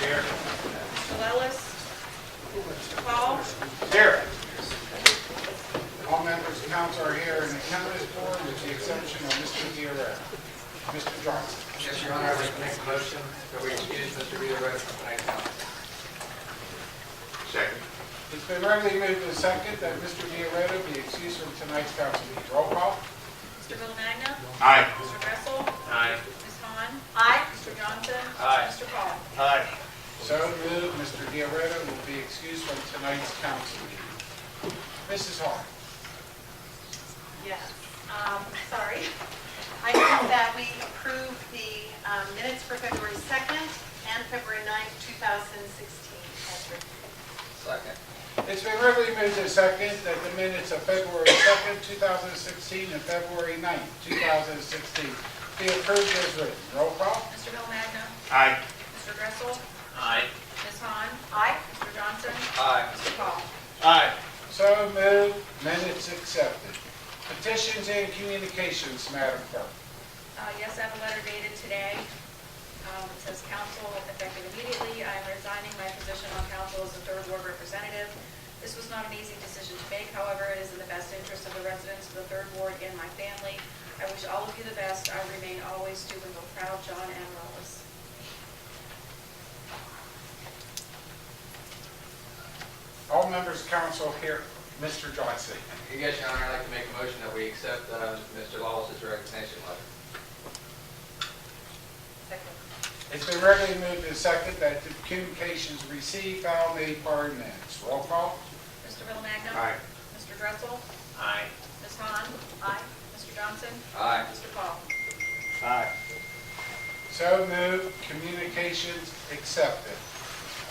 Here. Mr. Lellis. Mr. Paul. Here. All members of council are here in the council board with the exception of Mr. Diarra. Mr. Johnson. Yes, Your Honor, I'd like to make a motion that we excuse Mr. Villarreal from tonight's council. Second. It's been regularly moved and second that Mr. Diarra be excused from tonight's council meeting. Roll call. Mr. Villamagna. Aye. Mr. Gressel. Aye. Ms. Hahn. Aye. Mr. Johnson. Aye. Mr. Paul. Aye. So moved. Mr. Diarra will be excused from tonight's council meeting. Mrs. Hall. Yes, sorry. I move that we approve the minutes for February 2nd and February 9th, 2016 as written. Second. It's been regularly moved and second that the minutes of February 2nd, 2016 and February 9th, 2016 be approved as written. Roll call. Mr. Villamagna. Aye. Mr. Gressel. Aye. Ms. Hahn. Aye. Mr. Johnson. Aye. Mr. Paul. Aye. So moved. Minutes accepted. Petitions and communications, Madam Clerk. Yes, I have a letter dated today. It says, council, effective immediately, I am resigning my position on council as the third ward representative. This was not an easy decision to make, however, it is in the best interest of the residents of the third ward and my family. I wish all of you the best. I remain always Steubenville proud. John M. Lellis. All members of council here. Mr. Johnson. Yes, Your Honor, I'd like to make a motion that we accept Mr. Lawless's resignation letter. Second. It's been regularly moved and second that the communications received, filed, made part of minutes. Roll call. Mr. Villamagna. Aye. Mr. Dressel. Aye. Ms. Hahn. Aye. Mr. Johnson. Aye. Mr. Paul. Aye. So moved. Communications accepted.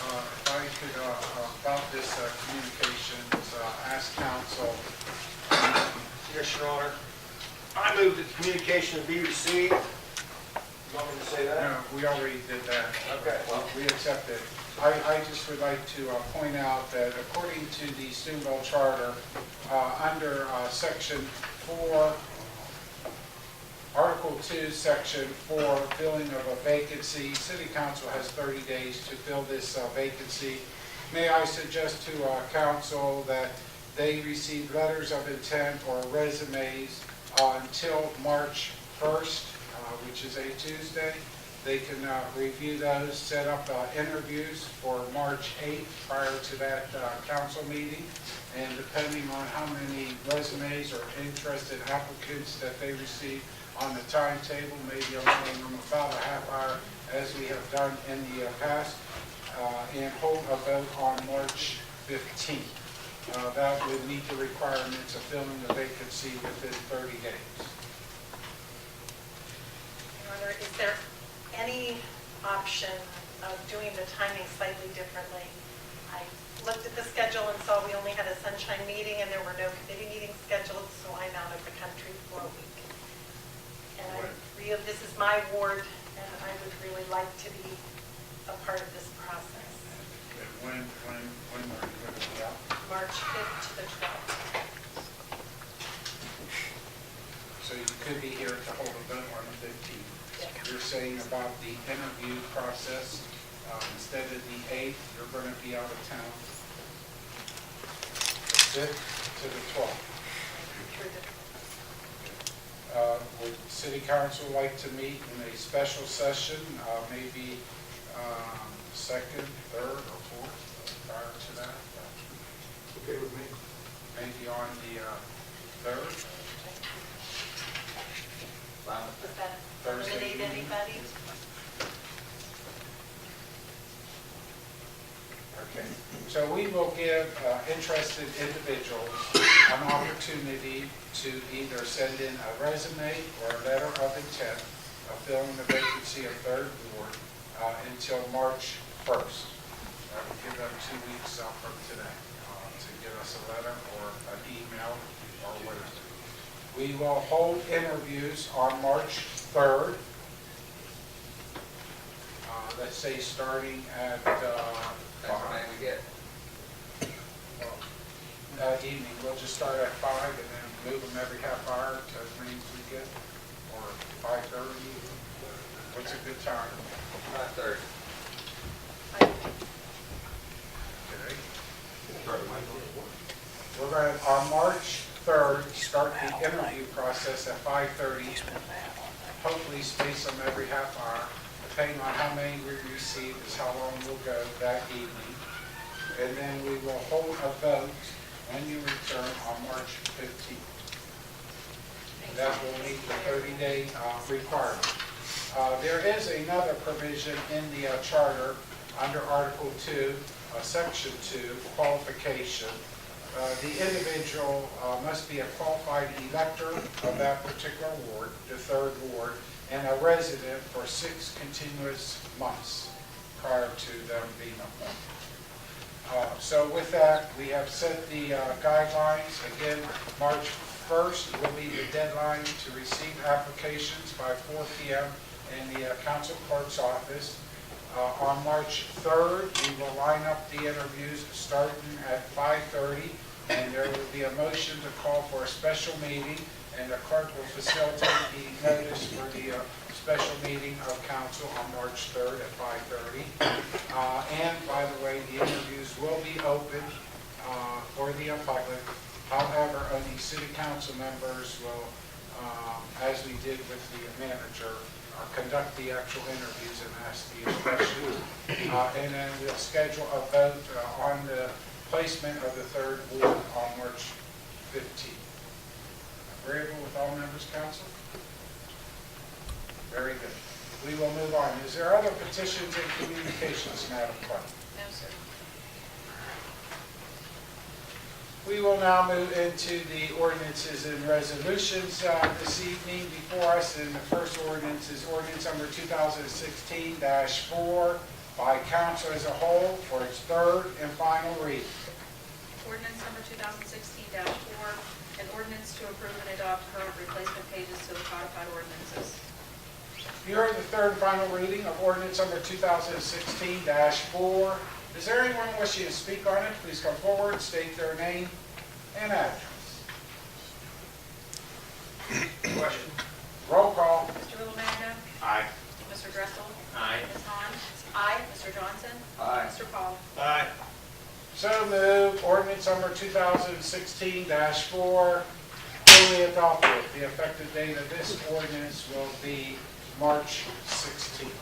If I could, about this communications, ask council. Yes, Your Honor. I move that the communication be received. You want me to say that? No, we already did that. Okay. Well, we accepted. I just would like to point out that according to the Steubenville Charter, under Section 4, Article 2, Section 4, filling of a vacancy, City Council has 30 days to fill this vacancy. May I suggest to Council that they receive letters of intent or resumes until March 1st, which is a Tuesday. They can review those, set up interviews for March 8th prior to that council meeting. And depending on how many resumes or interested applicants that they receive on the timetable, maybe allowing them about a half hour as we have done in the past, and hold a vote on March 15th. That would meet the requirements of filling the vacancy within 30 days. Your Honor, is there any option of doing the timing slightly differently? I looked at the schedule and saw we only had a sunshine meeting and there were no committee meetings scheduled, so I'm out of the country for a week. And this is my ward, and I would really like to be a part of this process. When are you going to be out? March 5th to the 12th. So you could be here to hold a vote on the 15th. You're saying about the interview process, instead of the 8th, you're going to be out of town. The 5th to the 12th. Would City Council like to meet in a special session, maybe second, third, or fourth, prior to that? Okay with me. Maybe on the 3rd? Does that Thursday eliminate evening? anybody? Okay, so we will give interested individuals an opportunity to either send in a resume or a letter of intent of filling the vacancy of third ward until March 1st. That will give them 2 weeks from today to give us a letter or an email or whatever. We will hold interviews on March 3rd. Let's say starting at That's the name we get. evening. We'll just start at 5 and then move them every half hour to as many as we get, or 5:30. What's a good time? 5:30. 5:30. Okay. We're going to, on March 3rd, start the interview process at 5:30. Hopefully space them every half hour. Depending on how many we receive is how long we'll go that evening. And then we will hold a vote when you return on March 15th. That will meet the 30-day requirement. There is another provision in the charter under Article 2, Section 2, qualification. The individual must be a qualified elector of that particular ward, the 3rd ward, and a resident for 6 continuous months prior to them being appointed. So with that, we have set the guidelines. Again, March 1st will be the deadline to receive applications by 4 p.m. in the council clerk's office. On March 3rd, we will line up the interviews starting at 5:30, and there will be a motion to call for a special meeting, and the clerk will facilitate the notice for the special meeting of council on March 3rd at 5:30. And by the way, the interviews will be open for the public. However, only city council members will, as we did with the manager, conduct the actual interviews and ask the questions. And then we'll schedule a vote on the placement of the 3rd ward on March 15th. Agreeable with all members, council? Very good. We will move on. Is there other petitions and communications, Madam Clerk? No, sir. We will now move into the ordinances and resolutions this evening before us. And the first ordinance is ordinance number 2016-4 by council as a whole for its 3rd and final reading. Ordinance number 2016-4, an ordinance to approve and adopt current replacement pages to the codified ordinances. You heard the 3rd and final reading of ordinance number 2016-4. Is there anyone wishing to speak on it? Please come forward, state their name and address. Question? Roll call. Mr. Villamagna. Aye. Mr. Dressel. Aye. Ms. Hahn. Aye. Mr. Johnson. Aye. Mr. Paul. Aye. So moved. Ordinance number 2016-4 duly adopted. The effective date of this ordinance will be March 16th.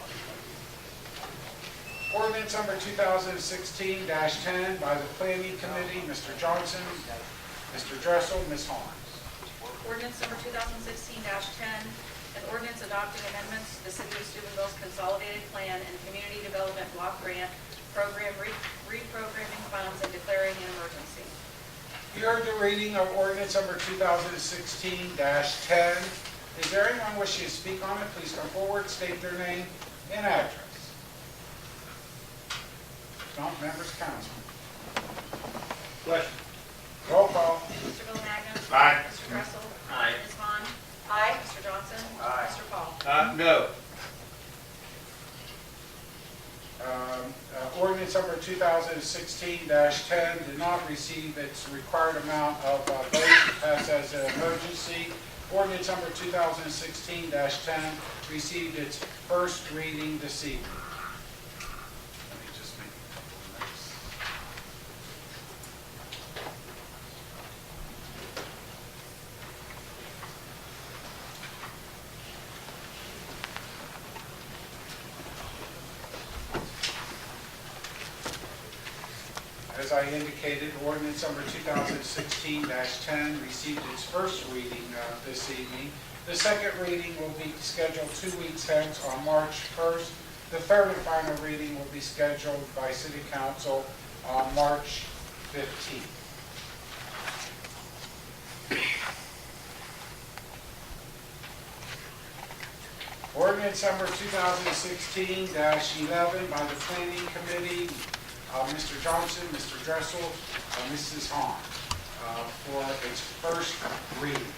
Ordinance number 2016-10 by the Planning Committee, Mr. Johnson, Mr. Dressel, Ms. Hahn. Ordinance number 2016-10, an ordinance adopting amendments to the City of Steubenville's Consolidated Plan and Community Development Block Grant Program reprogramming funds and declaring an emergency. You heard the reading of ordinance number 2016-10. Is there anyone wishing to speak on it? Please come forward, state their name and address. If not, members, council. Question? Roll call. Mr. Villamagna. Aye. Mr. Dressel. Aye. Ms. Hahn. Aye. Mr. Johnson. Aye. Mr. Paul. No. Ordinance number 2016-10 did not receive its required amount of votes to pass as an emergency. Ordinance number 2016-10 received its first reading this evening. Let me just make a couple of notes. As I indicated, ordinance number 2016-10 received its first reading this evening. The second reading will be scheduled 2 weeks hence on March 1st. The third and final reading will be scheduled by City Council on March 15th. Ordinance number 2016-11 by the Planning Committee, Mr. Johnson, Mr. Dressel, Mrs. Hahn, for its first reading.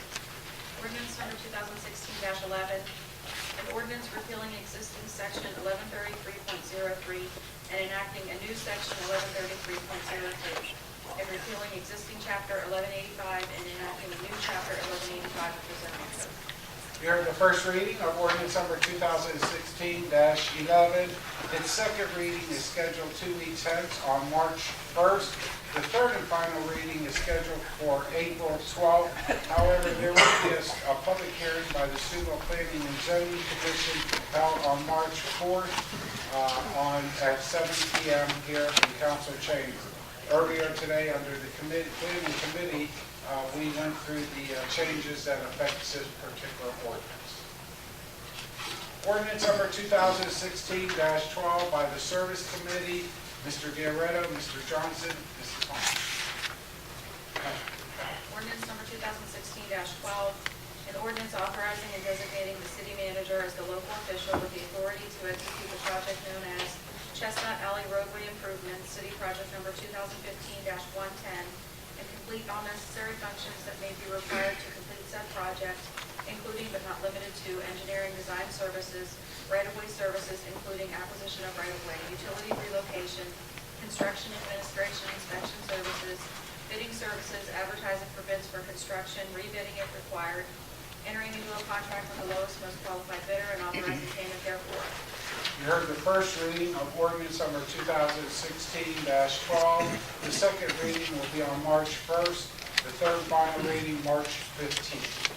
Ordinance number 2016-11, an ordinance repealing existing section 1133.03 and enacting a new section 1133.03, and repealing existing chapter 1185 and enacting a new chapter 1185 of the zoning code. You heard the first reading of ordinance number 2016-11. Its second reading is scheduled 2 weeks hence on March 1st. The third and final reading is scheduled for April 12th. However, there will be a public hearing by the Steubenville Planning and Zoning Commission held on March 4th at 7 p.m. here in council chamber. Earlier today, under the planning committee, we went through the changes that affect this particular ordinance. Ordinance number 2016-12 by the Service Committee, Mr. Guerrero, Mr. Johnson, Mrs. Vaughn. Ordinance number 2016-12, an ordinance authorizing and designating the city manager as the local official with the authority to execute the project known as Chestnut Alley Roadway Improvement, City Project number 2015-110, and complete all necessary functions that may be required to complete said project, including but not limited to engineering design services, right-of-way services, including acquisition of right-of-way, utility relocation, construction administration inspection services, bidding services, advertising for bids for construction, rebidding if required, entering into a contract with the lowest most qualified bidder, and authorizing payment therefore. You heard the first reading of ordinance number 2016-12. The second reading will be on March 1st. The third and final reading, March 15th.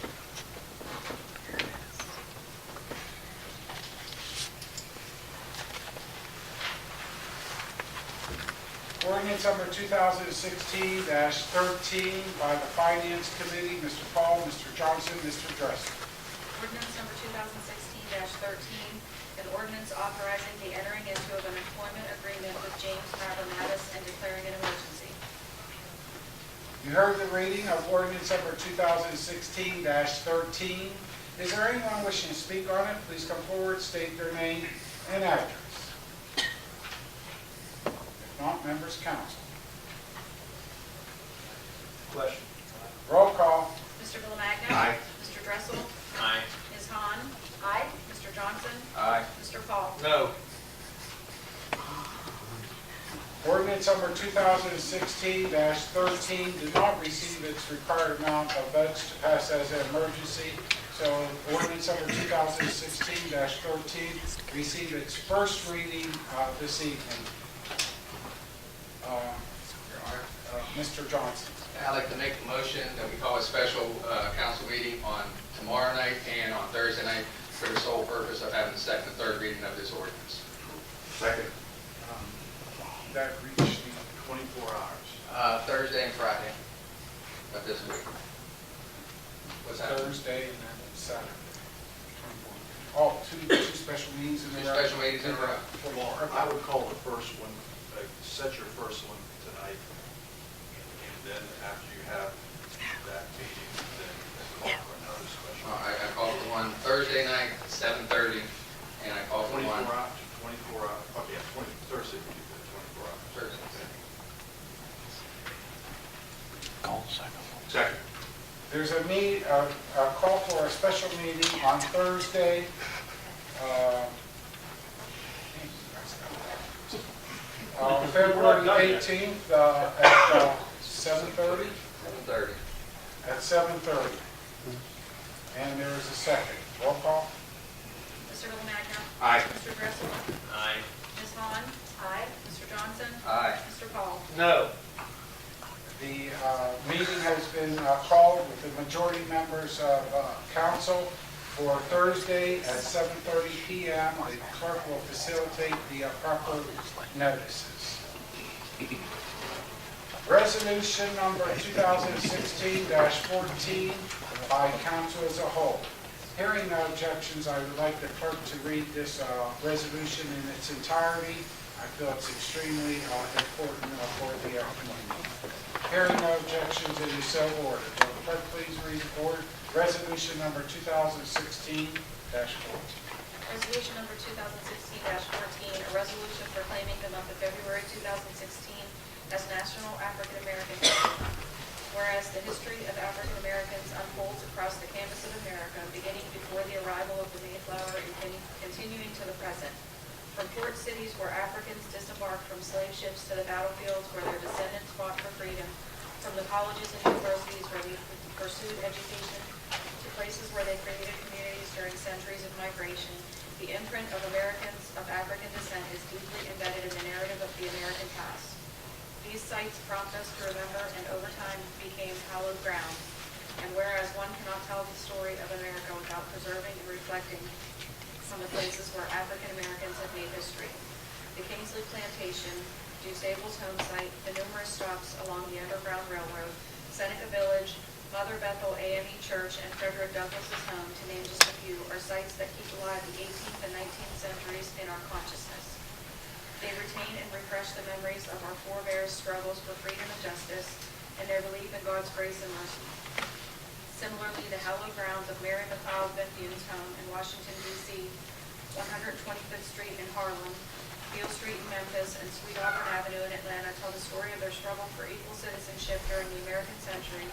Ordinance number 2016-13 by the Finance Committee, Mr. Paul, Mr. Johnson, Mr. Dresser. Ordinance number 2016-13, an ordinance authorizing the entering into of an employment agreement with James Mattis and declaring an emergency. You heard the reading of ordinance number 2016-13. Is there anyone wishing to speak on it? Please come forward, state their name and address. If not, members council. Question. Roll call. Mr. Villamagna. Aye. Mr. Dressel. Aye. Ms. Hahn. Aye. Mr. Johnson. Aye. Mr. Paul. No. Ordinance number 2016-13 did not receive its required amount of votes to pass as an emergency. So ordinance number 2016-13 received its first reading this evening. Mr. Johnson. I'd like to make a motion that we call a special council meeting on tomorrow night and on Thursday night for the sole purpose of having the second and third reading of this ordinance. Second. That reached the 24 hours. Thursday and Friday of this week. What's that? Thursday and then Saturday. 24. Oh, two special meetings in a Two row. special meetings in a row. Well, I would call the first one, set your first one tonight, and then after you have that meeting, then call for another special. I called for one Thursday night, 7:30, and I called for 24 one hours, 24 hours, oh yeah, Thursday, we do that 24 hours. Thursday. Second. There's a call for a special meeting on Thursday, February 18th at 7:30? 7:30. At 7:30. And there is a second. Roll call. Mr. Villamagna. Aye. Mr. Dressel. Aye. Ms. Vaughn. Aye. Mr. Johnson. Aye. Mr. Paul. No. The meeting has been called with the majority members of council for Thursday at 7:30 p.m. The clerk will facilitate the proper notices. Resolution number 2016-14 by council as a whole. Hearing no objections, I would like the clerk to read this resolution in its entirety. I feel it's extremely important for the community. Hearing no objections, it is so ordered. Will the clerk please read resolution number 2016-14. Resolution number 2016-14, a resolution proclaiming the month of February 2016 as National African American Heritage Month. Whereas the history of African Americans unfolds across the canvas of America, beginning before the arrival of the Mayflower and continuing to the present. From port cities where Africans disembarked from slave ships to the battlefields where their descendants fought for freedom, from the colleges and universities where they pursued education, to places where they created communities during centuries of migration, the imprint of Americans of African descent is deeply embedded in the narrative of the American past. These sites prompt us to remember and over time became hallowed ground. And whereas one cannot tell the story of America without preserving and reflecting on the places where African Americans have made history, the Kingsley Plantation, DuSable's home site, the numerous stops along the Underground Railroad, Seneca Village, Mother Bethel AME Church, and Frederick Douglass's home, to name just a few, are sites that keep alive the 18th and 19th centuries in our consciousness. They retain and refresh the memories of our forebears' struggles for freedom and justice, and their belief in God's grace and mercy. Similarly, the hallowed grounds of Mary McLeod Bethune's home in Washington, D.C., 125th Street in Harlem, Beale Street in Memphis, and Sweet Auburn Avenue in Atlanta tell the story of their struggle for equal citizenship during the American century.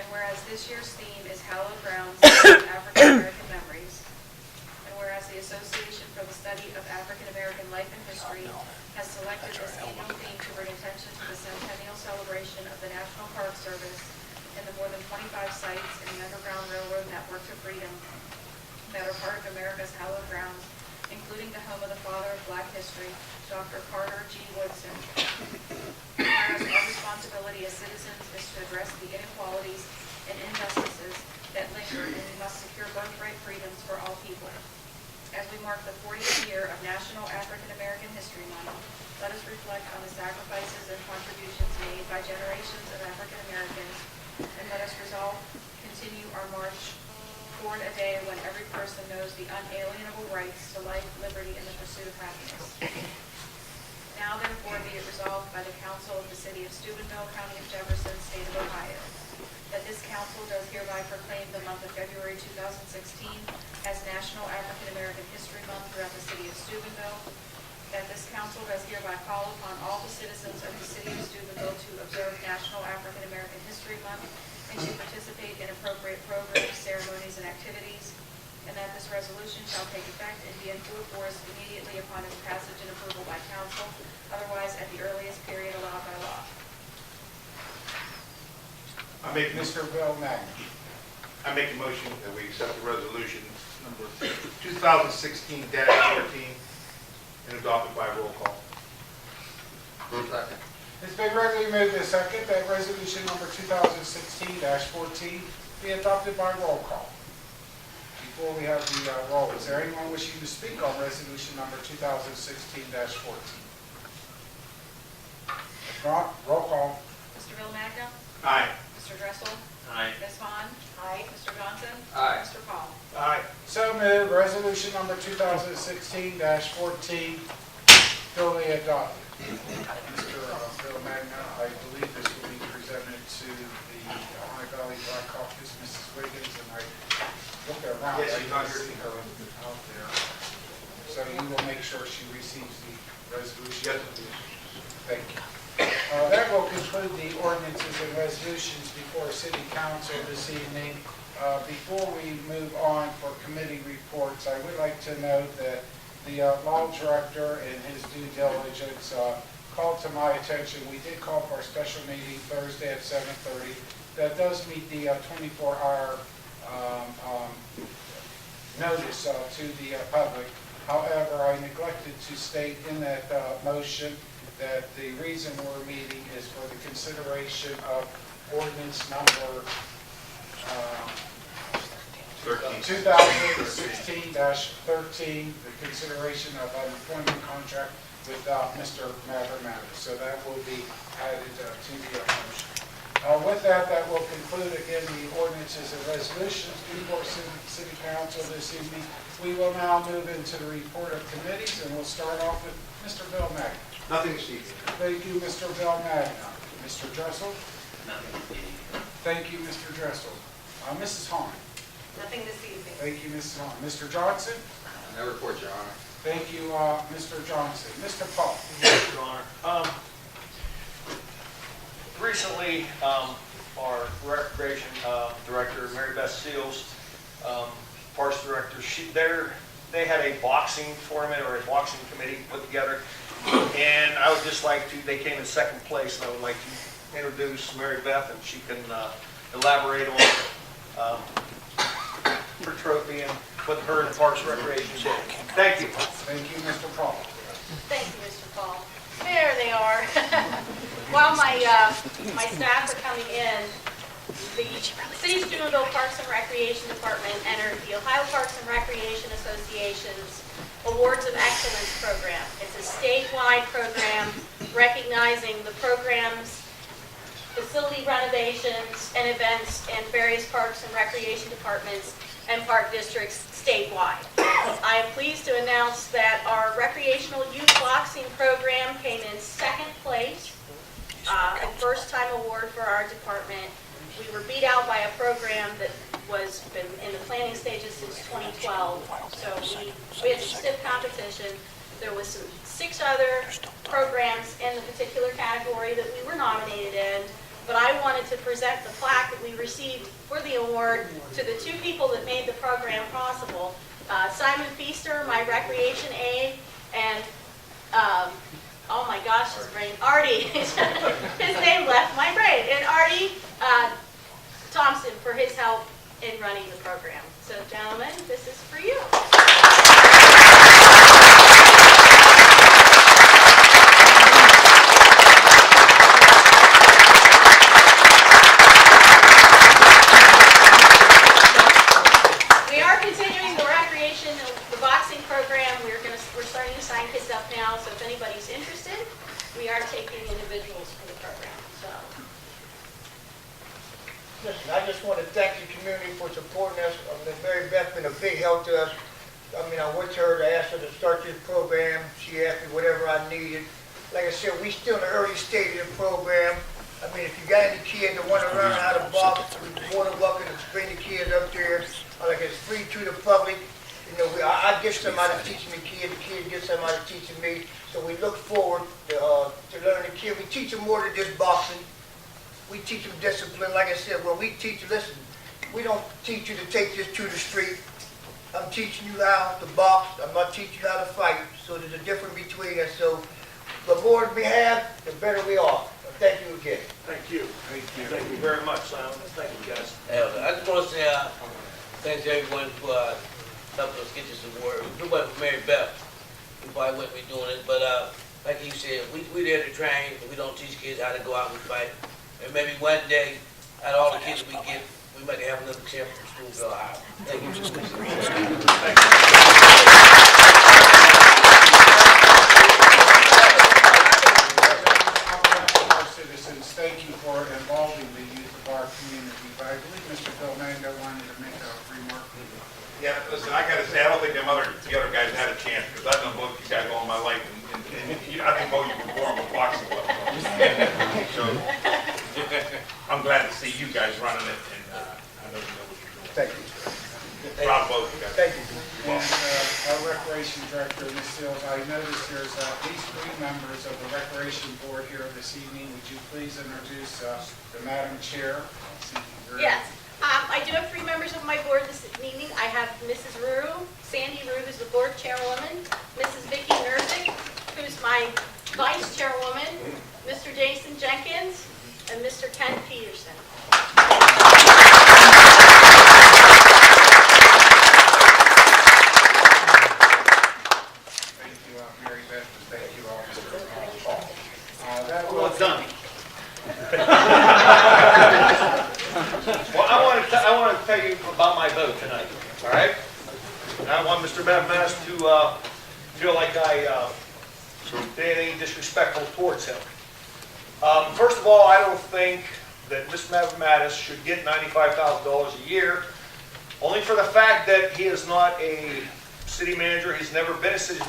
And whereas this year's theme is Hallowed Grounds, African American Memories, and whereas the Association for the Study of African American Life and History has selected this annual theme to bring attention to the centennial celebration of the National Park Service and the more than 25 sites in the Underground Railroad network to freedom that are part of America's hallowed grounds, including the home of the father of Black history, Dr. Carter G. Woodson. Whereas our responsibility as citizens is to address the inequalities and injustices that linger, and we must secure birthright freedoms for all people. As we mark the 40th year of National African American History Month, let us reflect on the sacrifices and contributions made by generations of African Americans, and let us resolve to continue our march toward a day when every person knows the unalienable rights to life, liberty, and the pursuit of happiness. Now therefore be it resolved by the Council of the City of Steubenville, County of Jefferson, State of Ohio, that this council does hereby proclaim the month of February 2016 as National African American History Month throughout the City of Steubenville, that this council does hereby call upon all the citizens of the City of Steubenville to observe National African American History Month and to participate in appropriate programs, ceremonies, and activities, and that this resolution shall take effect and be in full force immediately upon its passage and approval by council, otherwise at the earliest period allowed by law. I make Mr. Bill Magna. I make a motion that we accept the resolution number 2016-14 and adopt it by roll call. Second. It's been regularly moved and second that resolution number 2016-14 be adopted by roll call. Before we have the roll, is there anyone wishing to speak on resolution number 2016-14? If not, roll call. Mr. Bill Magna? Aye. Mr. Dressel? Aye. Ms. Vaughn? Aye. Mr. Johnson? Aye. Mr. Paul? Aye. So moved. Resolution number 2016-14 duly adopted. Mr. Bill Magna, I believe this will be presented to the Ohio Valley Black Caucus, Mrs. Wiggins, and I look around. Yes, I she's can not here. see her out there. So you will make sure she receives the resolution? Yes, please. Thank you. That will conclude the ordinances and resolutions before City Council this evening. Before we move on for committee reports, I would like to note that the law director in his due diligence called to my attention, we did call for a special meeting Thursday at 7:30. That does meet the 24-hour notice to the public. However, I neglected to state in that motion that the reason we're meeting is for the consideration of ordinance number 2016-13, the consideration of an employment contract with Mr. Mather. So that will be added to the motion. With that, that will conclude again the ordinances and resolutions before City Council this evening. We will now move into the report of committees, and we'll start off with Mr. Bill Magna. Nothing this evening. Thank you, Mr. Bill Magna. Mr. Dressel? Nothing this evening. Thank you, Mr. Dressel. Mrs. Hahn? Nothing this evening. Thank you, Mrs. Hahn. Mr. Johnson? No report, Your Honor. Thank you, Mr. Johnson. Mr. Paul? Yes, Your Honor. Recently, our recreation director, Mary Beth Seals, parks director, they had a boxing tournament or a boxing committee put together. And I would just like to, they came in second place, and I would like to introduce Mary Beth, and she can elaborate on her trophy and what her and the Parks and Recreation did. Thank you. Thank you, Mr. Paul. Thank you, Mr. Paul. There they are. While my staff are coming in, the City of Steubenville Parks and Recreation Department entered the Ohio Parks and Recreation Association's Awards of Excellence program. It's a statewide program recognizing the program's facility renovations and events in various parks and recreation departments and park districts statewide. I am pleased to announce that our recreational youth boxing program came in second place, a first-time award for our department. We were beat out by a program that was been in the planning stages since 2012. So we had some stiff competition. There was some 6 other programs in the particular category that we were nominated in. But I wanted to present the plaque that we received for the award to the 2 people that made the program possible. Simon Feaster, my recreation aide, and oh my gosh, his brain, Artie. His name left my brain. And Artie Thompson for his help in running the program. So gentlemen, this is for you. We are continuing the recreation, the boxing program. We're starting to sign kids up now, so if anybody's interested, we are taking individuals for the program. So. Listen, I just want to thank the community for supporting us. Mary Beth's been a big help to us. I mean, I went to her to ask her to start this program. She asked me whatever I needed. Like I said, we still in the early stage of the program. I mean, if you got any kids that want to learn how to box, we're more than welcome to bring the kids up there. Like it's free to the public. You know, I get somebody teaching the kids get somebody teaching me. So we look forward to learning the kids. We teach them more than just boxing. We teach them discipline. Like I said, when we teach you, listen, we don't teach you to take this to the street. I'm teaching you how to box. I'm not teaching you how to fight. So there's a difference between us. So the more we have, the better we are. Thank you again. Thank you. Thank you very much, Simon. Thank you, guys. I just want to say thanks everyone for helping us get this award. It wasn't for Mary Beth, we probably wouldn't be doing it. But like you said, we there to train, and we don't teach kids how to go out and fight. And maybe one day, out of all the kids we get, we might have another champ from Steubenville, Ohio. Thank you. Our citizens, thank you for involving the youth of our community. But I believe Mr. Philmando wanted to make a remark. Yeah, listen, I gotta say, I don't think the other guys had a chance, because I've known both you guys all my life, and I think both of you perform a boxing club. So, I'm glad to see you guys running it, and I know you know what you're doing. Thank you. Proud of both of you guys. Thank you. And our recreation director, Ms. Seals, I noticed there's at least 3 members of the recreation board here this evening. Would you please introduce the Madam Chair? Yes, I do have 3 members of my board this evening. I have Mrs. Rue, Sandy Rue, who's the board chairwoman, Mrs. Vicki Nerzik, who's my vice chairwoman, Mr. Jason Jenkins, and Mr. Ken Peterson. Thank you, Mary Beth, and thank you all, Mr. Paul. Well, it's done. Well, I want to tell you about my vote tonight, all right? And I want Mr. Mattis to feel like I did anything disrespectful towards him. First of all, I don't think that Mr. Mattis should get $95,000 a year, only for the fact that he is not a city manager. He's never been a city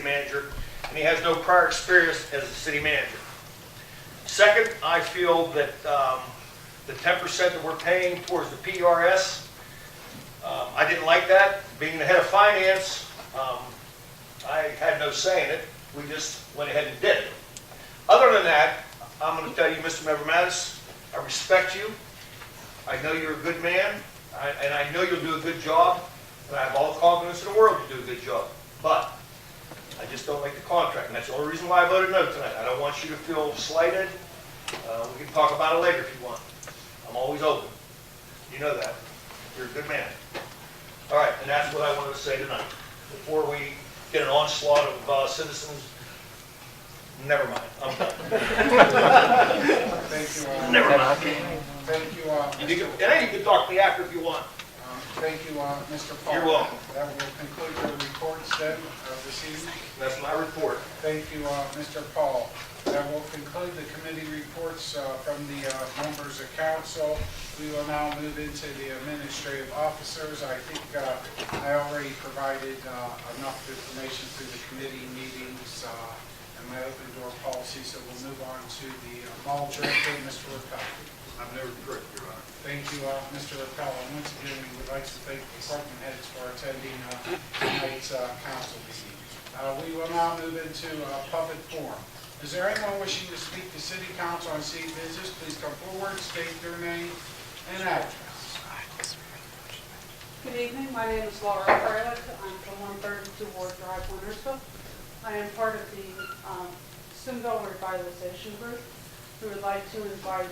manager, and he has no prior experience as a city manager. Second, I feel that the 10% that we're paying towards the PRS, I didn't like that. Being the head of finance, I had no say in it. We just went ahead and did it. Other than that, I'm going to tell you, Mr. Mattis, I respect you. I know you're a good man, and I know you'll do a good job, and I have all the confidence in the world you do a good job. But I just don't like the contract, and that's the only reason why I voted no tonight. I don't want you to feel slighted. We can talk about it later if you want. I'm always open. You know that. You're a good man. All right, and that's what I wanted to say tonight. Before we get an onslaught of citizens, never mind, I'm done. Thank you, Never mind. thank you, You can talk to me after if you want. thank you, Mr. Paul. You're welcome. That will conclude your reports then this evening. That's my report. Thank you, Mr. Paul. That will conclude the committee reports from the members of council. We will now move into the administrative officers. I think I already provided enough information through the committee meetings and my open door policy, so we'll move on to the mall director, Mr. Rappel. I'm never correct, Your Honor. Thank you, Mr. Rappel. And once again, we would like to thank the department heads for attending tonight's council meeting. We will now move into public forum. Is there anyone wishing to speak to city council on city business? Please come forward, state your name and address. Good evening, my name is Laura Freilich. I'm from 132 Ward Drive, Wintersville. I am part of the Steubenville Revitalization Group. We would like to invite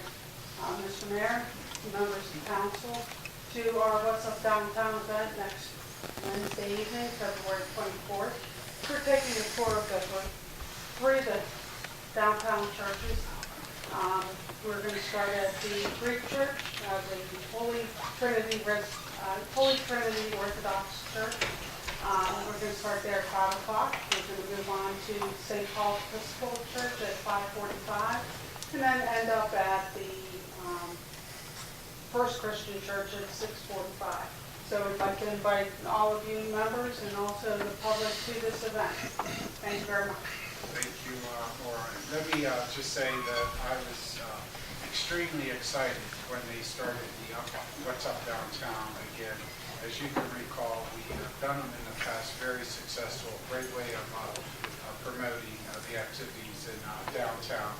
Mr. Mayor, members of council, to our What's Up Downtown event next Wednesday evening, February 24th. We're taking a tour of three of the downtown churches. We're going to start at the Greek Church, the Holy Trinity Orthodox Church. We're going to start there at 5 o'clock. We're going to move on to St. Paul's Episcopal Church at 5:45, and then end up at the First Christian Church at 6:45. So we'd like to invite all of you members and also the public to this event. Thank you very much. Thank you, Laura. Let me just say that I was extremely excited when they started the What's Up Downtown again. As you can recall, we have done them in the past, very successful, great way of promoting the activities in downtown.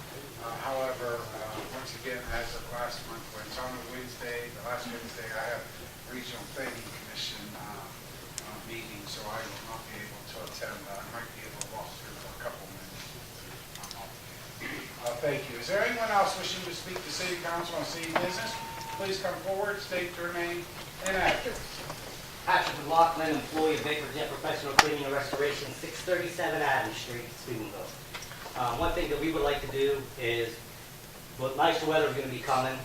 However, once again, as of last month, when it's on a Wednesday, the last Wednesday, I have Regional Planning Commission meeting, so I will not be able to attend. I might be able to walk through for a couple minutes. Thank you. Is there anyone else wishing to speak to City Council on city business? Please come forward, state your name and address. Patrick McLaughlin, employee of Vapor Jet Professional Cleaning and Restoration, 637 Adams Street, Steubenville. One thing that we would like to do is, with nicer weather is going to be coming.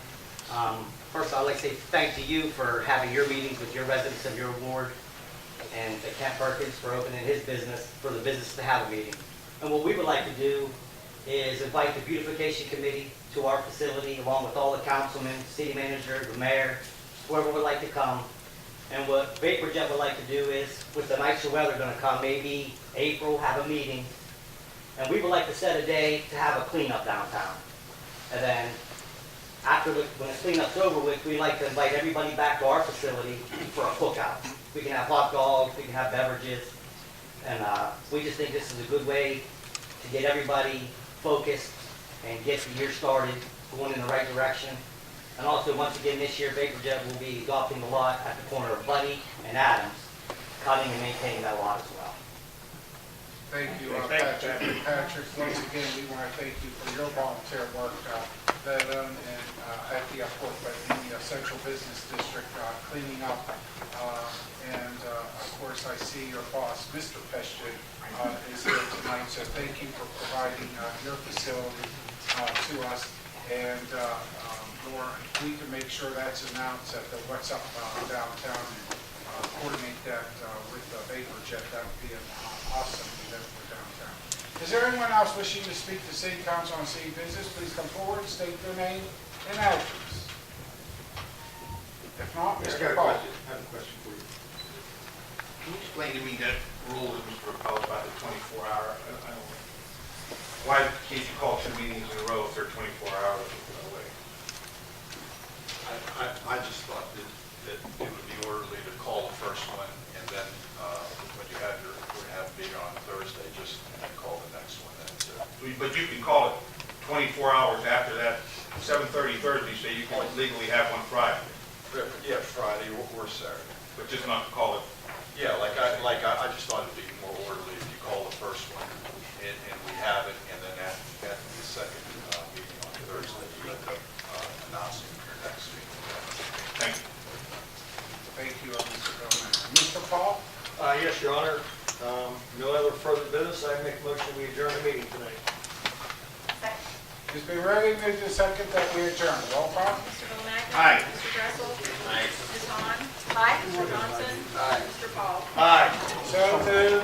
First, I'd like to say thank to you for having your meetings with your residents of your ward, and to Kent Perkins for opening his business, for the business to have a meeting. And what we would like to do is invite the beautification committee to our facility, along with all the councilmen, city manager, the mayor, whoever would like to come. And what Vapor Jet would like to do is, with the nicer weather going to come, maybe April, have a meeting. And we would like to set a day to have a cleanup downtown. And then, after when the cleanup's over with, we'd like to invite everybody back to our facility for a cookout. We can have hot dogs, we can have beverages, and we just think this is a good way to get everybody focused and get the year started, going in the right direction. And also, once again, this year, Vapor Jet will be adopting the lot at the corner of Buddy and Adams, cutting and maintaining that lot as well. Thank you, Patrick. Patrick, once again, we want to thank you for your volunteer work that and at the airport, but in the central business district, cleaning up. And of course, I see your boss, Mr. Peshtin, is here tonight, so thank you for providing your facility to us. And Laura, we can make sure that's announced at the What's Up Downtown and coordinate that with Vapor Jet. That would be an awesome event for downtown. Is there anyone else wishing to speak to City Council on city business? Please come forward, state their name and address. If not, Mr. Paul. I have a question for you. Can you explain to me that rule that Mr. Rappel about the 24-hour? Why can't you call 2 meetings in a row if they're 24 hours away? I just thought that it would be orderly to call the first one, and then when you have a meeting on Thursday, just call the next one. But you can call it 24 hours after that, 7:30 Thursday, so you can legally have one Friday, Yeah, Friday or Saturday. but just not call it. Yeah, I just thought it'd be more orderly if you call the first one and we have it, and then at the second meeting on Thursday, you end up announcing your next meeting. Thank you. Thank you, Mr. Bellman. No other further business, I make a motion we adjourn the meeting tonight. It's been ready, moved and second that we adjourn. Roll call. Mr. Romagna. Aye. Mr. Dressel. Aye. Ms. Hahn. Aye. Mr. Johnson. Aye. Mr. Paul. Aye. So moved.